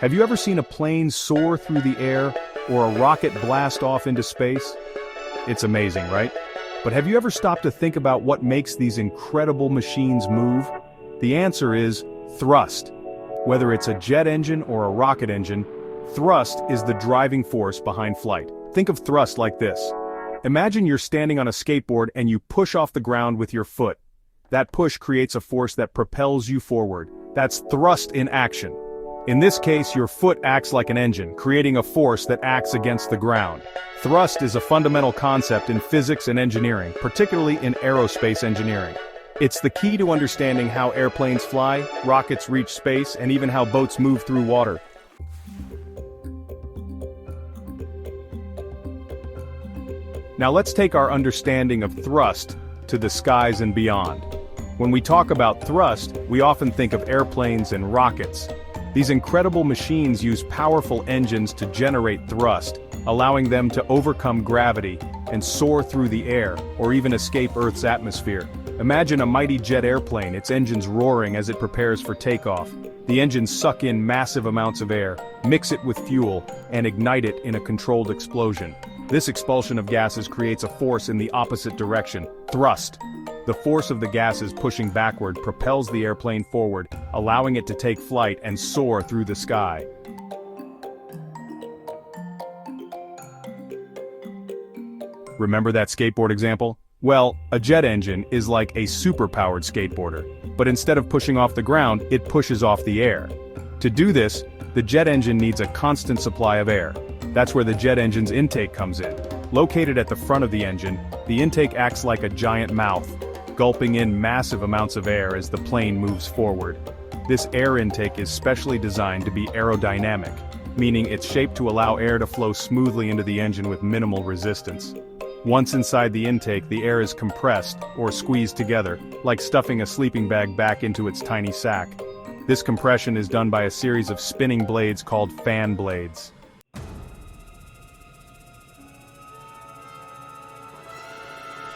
Have you ever seen a plane soar through the air or a rocket blast off into space? It's amazing, right? But have you ever stopped to think about what makes these incredible machines move? The answer is thrust. Whether it's a jet engine or a rocket engine, thrust is the driving force behind flight. Think of thrust like this. Imagine you're standing on a skateboard and you push off the ground with your foot. That push creates a force that propels you forward. That's thrust in action. In this case, your foot acts like an engine, creating a force that acts against the ground. Thrust is a fundamental concept in physics and engineering, particularly in aerospace engineering. It's the key to understanding how airplanes fly, rockets reach space, and even how boats move through water. Now let's take our understanding of thrust to the skies and beyond. When we talk about thrust, we often think of airplanes and rockets. These incredible machines use powerful engines to generate thrust, allowing them to overcome gravity and soar through the air, or even escape Earth's atmosphere. Imagine a mighty jet airplane, its engines roaring as it prepares for takeoff. The engines suck in massive amounts of air, mix it with fuel, and ignite it in a controlled explosion. This expulsion of gases creates a force in the opposite direction, thrust. The force of the gases pushing backward propels the airplane forward, allowing it to take flight and soar through the sky. Remember that skateboard example? Well, a jet engine is like a super-powered skateboarder, but instead of pushing off the ground, it pushes off the air. To do this, the jet engine needs a constant supply of air. That's where the jet engine's intake comes in. Located at the front of the engine, the intake acts like a giant mouth, gulping in massive amounts of air as the plane moves forward. This air intake is specially designed to be aerodynamic, meaning it's shaped to allow air to flow smoothly into the engine with minimal resistance. Once inside the intake, the air is compressed or squeezed together, like stuffing a sleeping bag back into its tiny sack. This compression is done by a series of spinning blades called fan blades.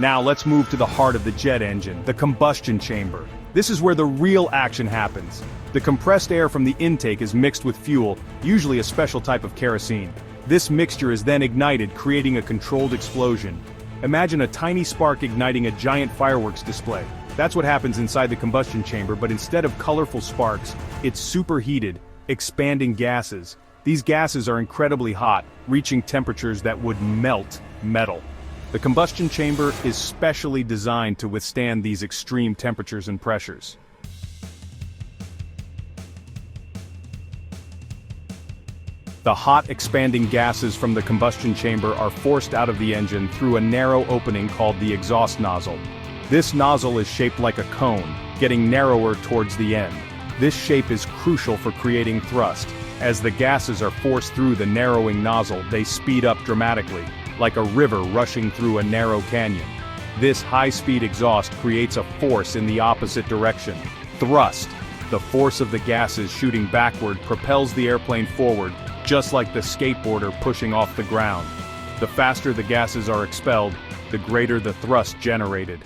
Now let's move to the heart of the jet engine, the combustion chamber. This is where the real action happens. The compressed air from the intake is mixed with fuel, usually a special type of kerosene. This mixture is then ignited, creating a controlled explosion. Imagine a tiny spark igniting a giant fireworks display. That's what happens inside the combustion chamber, but instead of colorful sparks, it's superheated, expanding gases. These gases are incredibly hot, reaching temperatures that would melt metal. The combustion chamber is specially designed to withstand these extreme temperatures and pressures. The hot, expanding gases from the combustion chamber are forced out of the engine through a narrow opening called the exhaust nozzle. This nozzle is shaped like a cone, getting narrower towards the end. This shape is crucial for creating thrust. As the gases are forced through the narrowing nozzle, they speed up dramatically, like a river rushing through a narrow canyon. This high-speed exhaust creates a force in the opposite direction, thrust. The force of the gases shooting backward propels the airplane forward, just like the skateboarder pushing off the ground. The faster the gases are expelled, the greater the thrust generated.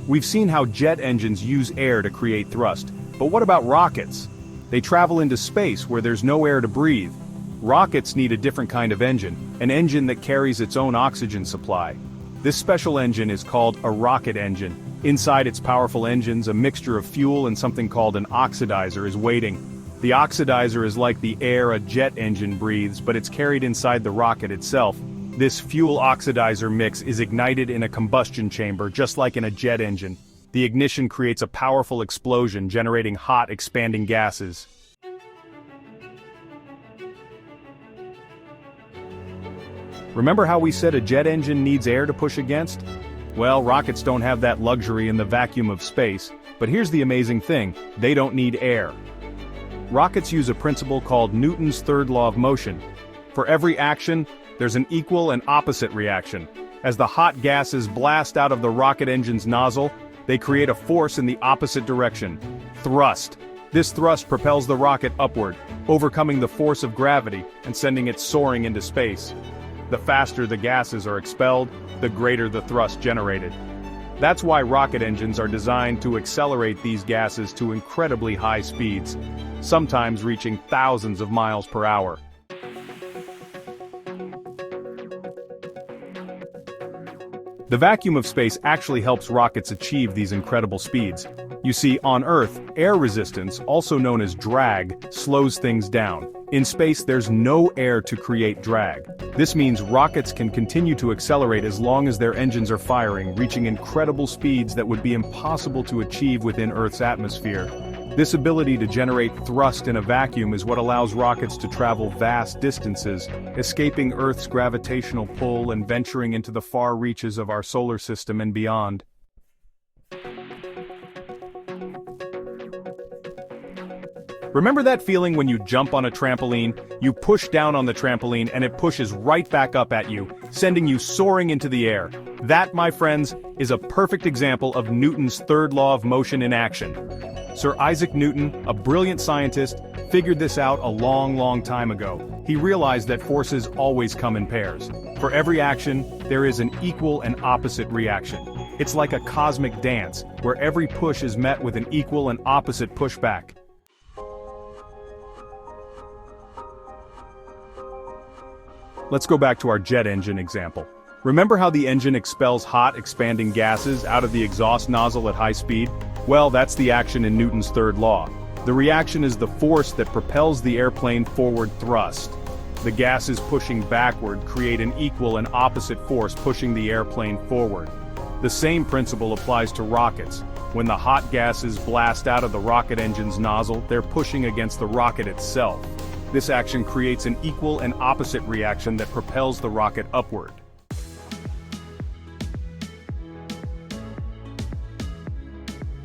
We've seen how jet engines use air to create thrust, but what about rockets? They travel into space where there's no air to breathe. Rockets need a different kind of engine, an engine that carries its own oxygen supply. This special engine is called a rocket engine. Inside its powerful engines, a mixture of fuel and something called an oxidizer is waiting. The oxidizer is like the air a jet engine breathes, but it's carried inside the rocket itself. This fuel oxidizer mix is ignited in a combustion chamber, just like in a jet engine. The ignition creates a powerful explosion, generating hot, expanding gases. Remember how we said a jet engine needs air to push against? Well, rockets don't have that luxury in the vacuum of space, but here's the amazing thing: they don't need air. Rockets use a principle called Newton's third law of motion. For every action, there's an equal and opposite reaction. As the hot gases blast out of the rocket engine's nozzle, they create a force in the opposite direction, thrust. This thrust propels the rocket upward, overcoming the force of gravity and sending it soaring into space. The faster the gases are expelled, the greater the thrust generated. That's why rocket engines are designed to accelerate these gases to incredibly high speeds, sometimes reaching thousands of miles per hour. The vacuum of space actually helps rockets achieve these incredible speeds. You see, on Earth, air resistance, also known as drag, slows things down. In space, there's no air to create drag. This means rockets can continue to accelerate as long as their engines are firing, reaching incredible speeds that would be impossible to achieve within Earth's atmosphere. This ability to generate thrust in a vacuum is what allows rockets to travel vast distances, escaping Earth's gravitational pull and venturing into the far reaches of our solar system and beyond. Remember that feeling when you jump on a trampoline, you push down on the trampoline and it pushes right back up at you, sending you soaring into the air? That, my friends, is a perfect example of Newton's third law of motion in action. Sir Isaac Newton, a brilliant scientist, figured this out a long time ago. He realized that forces always come in pairs. For every action, there is an equal and opposite reaction. It's like a cosmic dance, where every push is met with an equal and opposite pushback. Let's go back to our jet engine example. Remember how the engine expels hot, expanding gases out of the exhaust nozzle at high speed? Well, that's the action in Newton's third law. The reaction is the force that propels the airplane forward thrust. The gases pushing backward create an equal and opposite force pushing the airplane forward. The same principle applies to rockets. When the hot gases blast out of the rocket engine's nozzle, they're pushing against the rocket itself. This action creates an equal and opposite reaction that propels the rocket upward.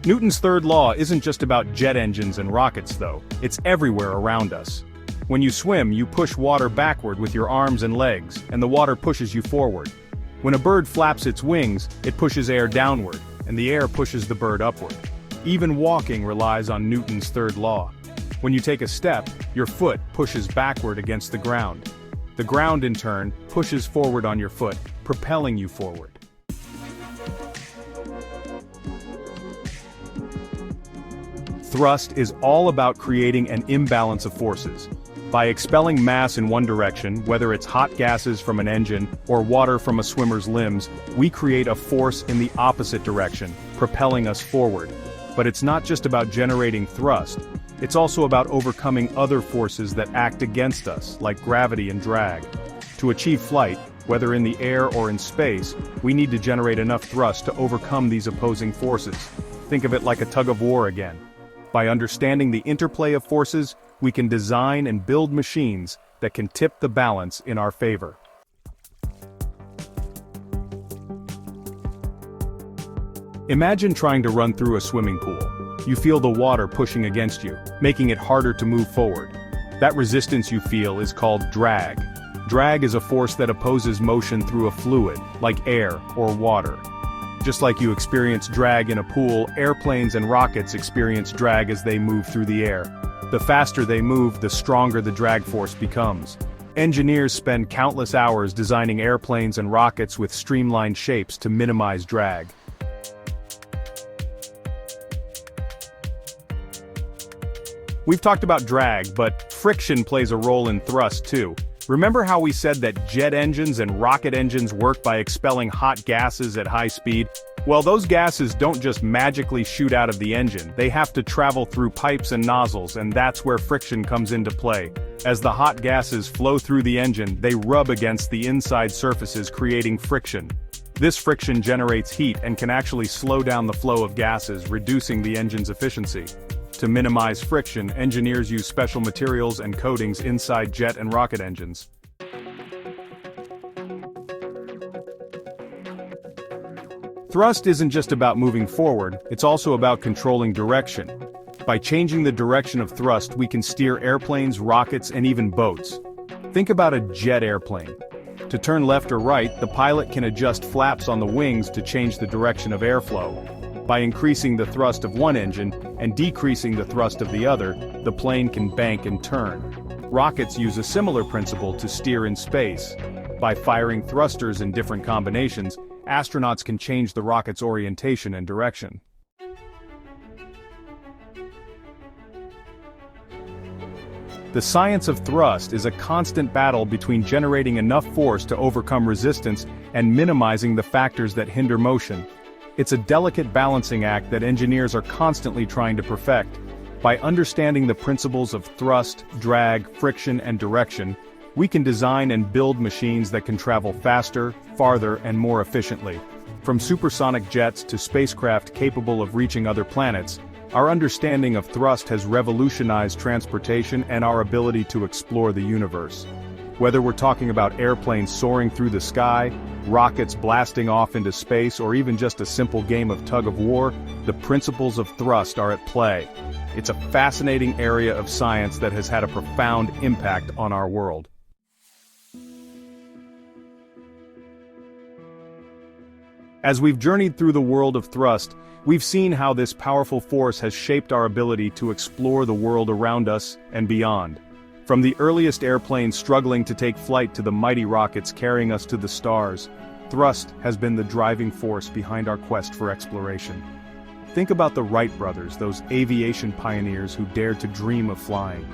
Newton's third law isn't just about jet engines and rockets though, it's everywhere around us. When you swim, you push water backward with your arms and legs, and the water pushes you forward. When a bird flaps its wings, it pushes air downward, and the air pushes the bird upward. Even walking relies on Newton's third law. When you take a step, your foot pushes backward against the ground. The ground, in turn, pushes forward on your foot, propelling you forward. Thrust is all about creating an imbalance of forces. By expelling mass in one direction, whether it's hot gases from an engine or water from a swimmer's limbs, we create a force in the opposite direction, propelling us forward. But it's not just about generating thrust. It's also about overcoming other forces that act against us, like gravity and drag. To achieve flight, whether in the air or in space, we need to generate enough thrust to overcome these opposing forces. Think of it like a tug of war again. By understanding the interplay of forces, we can design and build machines that can tip the balance in our favor. Imagine trying to run through a swimming pool. You feel the water pushing against you, making it harder to move forward. That resistance you feel is called drag. Drag is a force that opposes motion through a fluid, like air or water. Just like you experience drag in a pool, airplanes and rockets experience drag as they move through the air. The faster they move, the stronger the drag force becomes. Engineers spend countless hours designing airplanes and rockets with streamlined shapes to minimize drag. We've talked about drag, but friction plays a role in thrust too. Remember how we said that jet engines and rocket engines work by expelling hot gases at high speed? Well, those gases don't just magically shoot out of the engine, they have to travel through pipes and nozzles, and that's where friction comes into play. As the hot gases flow through the engine, they rub against the inside surfaces, creating friction. This friction generates heat and can actually slow down the flow of gases, reducing the engine's efficiency. To minimize friction, engineers use special materials and coatings inside jet and rocket engines. Thrust isn't just about moving forward, it's also about controlling direction. By changing the direction of thrust, we can steer airplanes, rockets, and even boats. Think about a jet airplane. To turn left or right, the pilot can adjust flaps on the wings to change the direction of airflow. By increasing the thrust of one engine and decreasing the thrust of the other, the plane can bank and turn. Rockets use a similar principle to steer in space. By firing thrusters in different combinations, astronauts can change the rocket's orientation and direction. The science of thrust is a constant battle between generating enough force to overcome resistance and minimizing the factors that hinder motion. It's a delicate balancing act that engineers are constantly trying to perfect. By understanding the principles of thrust, drag, friction, and direction, we can design and build machines that can travel faster, farther, and more efficiently. From supersonic jets to spacecraft capable of reaching other planets, our understanding of thrust has revolutionized transportation and our ability to explore the universe. Whether we're talking about airplanes soaring through the sky, rockets blasting off into space, or even just a simple game of tug-of-war, the principles of thrust are at play. It's a fascinating area of science that has had a profound impact on our world. As we've journeyed through the world of thrust, we've seen how this powerful force has shaped our ability to explore the world around us and beyond. From the earliest airplanes struggling to take flight to the mighty rockets carrying us to the stars, thrust has been the driving force behind our quest for exploration. Think about the Wright brothers, those aviation pioneers who dared to dream of flying.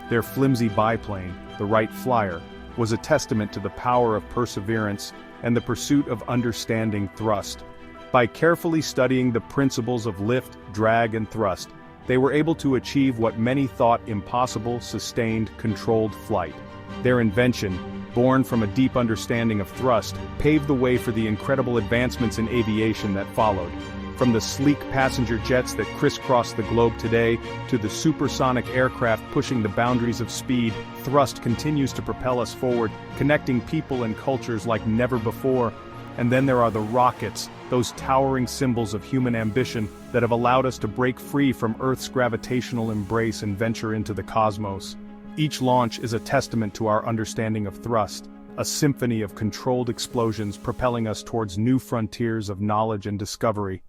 Their flimsy biplane, the Wright Flyer, was a testament to the power of perseverance and the pursuit of understanding thrust. By carefully studying the principles of lift, drag, and thrust, they were able to achieve what many thought impossible: sustained, controlled flight. Their invention, born from a deep understanding of thrust, paved the way for the incredible advancements in aviation that followed. From the sleek passenger jets that crisscross the globe today, to the supersonic aircraft pushing the boundaries of speed, thrust continues to propel us forward, connecting people and cultures like never before. And then there are the rockets, those towering symbols of human ambition that have allowed us to break free from Earth's gravitational embrace and venture into the cosmos. Each launch is a testament to our understanding of thrust, a symphony of controlled explosions propelling us towards new frontiers of knowledge and discovery.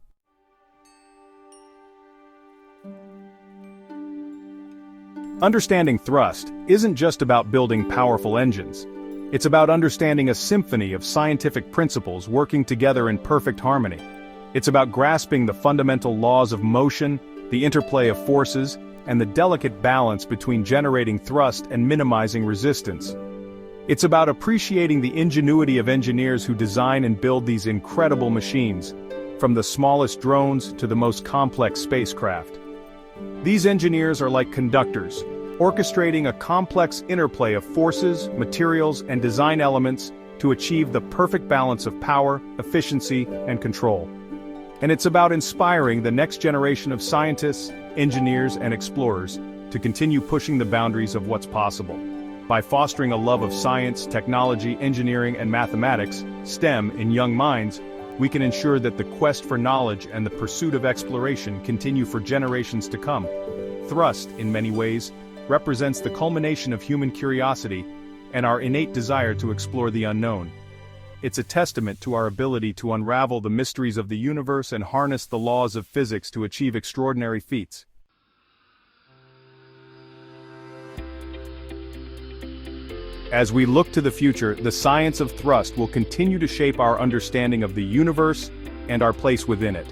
Understanding thrust isn't just about building powerful engines. It's about understanding a symphony of scientific principles working together in perfect harmony. It's about grasping the fundamental laws of motion, the interplay of forces, and the delicate balance between generating thrust and minimizing resistance. It's about appreciating the ingenuity of engineers who design and build these incredible machines, from the smallest drones to the most complex spacecraft. These engineers are like conductors, orchestrating a complex interplay of forces, materials, and design elements to achieve the perfect balance of power, efficiency, and control. And it's about inspiring the next generation of scientists, engineers, and explorers to continue pushing the boundaries of what's possible. By fostering a love of science, technology, engineering, and mathematics, STEM, in young minds, we can ensure that the quest for knowledge and the pursuit of exploration continue for generations to come. Thrust, in many ways, represents the culmination of human curiosity and our innate desire to explore the unknown. It's a testament to our ability to unravel the mysteries of the universe and harness the laws of physics to achieve extraordinary feats. As we look to the future, the science of thrust will continue to shape our understanding of the universe and our place within it.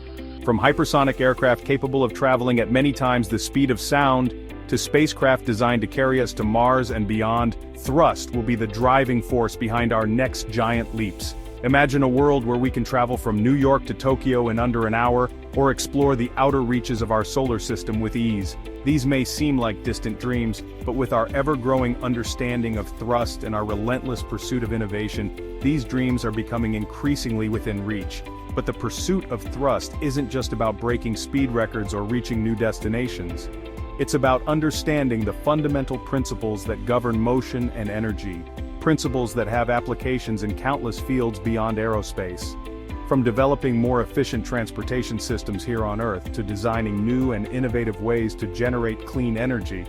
From hypersonic aircraft capable of traveling at many times the speed of sound, to spacecraft designed to carry us to Mars and beyond, thrust will be the driving force behind our next giant leaps. Imagine a world where we can travel from New York to Tokyo in under an hour, or explore the outer reaches of our solar system with ease. These may seem like distant dreams, but with our ever-growing understanding of thrust and our relentless pursuit of innovation, these dreams are becoming increasingly within reach. But the pursuit of thrust isn't just about breaking speed records or reaching new destinations. It's about understanding the fundamental principles that govern motion and energy, principles that have applications in countless fields beyond aerospace. From developing more efficient transportation systems here on Earth to designing new and innovative ways to generate clean energy,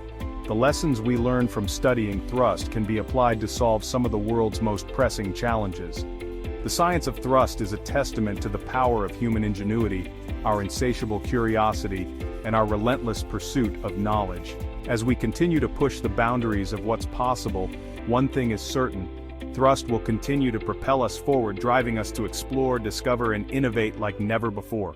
the lessons we learn from studying thrust can be applied to solve some of the world's most pressing challenges. The science of thrust is a testament to the power of human ingenuity, our insatiable curiosity, and our relentless pursuit of knowledge. As we continue to push the boundaries of what's possible, one thing is certain: Thrust will continue to propel us forward, driving us to explore, discover, and innovate like never before.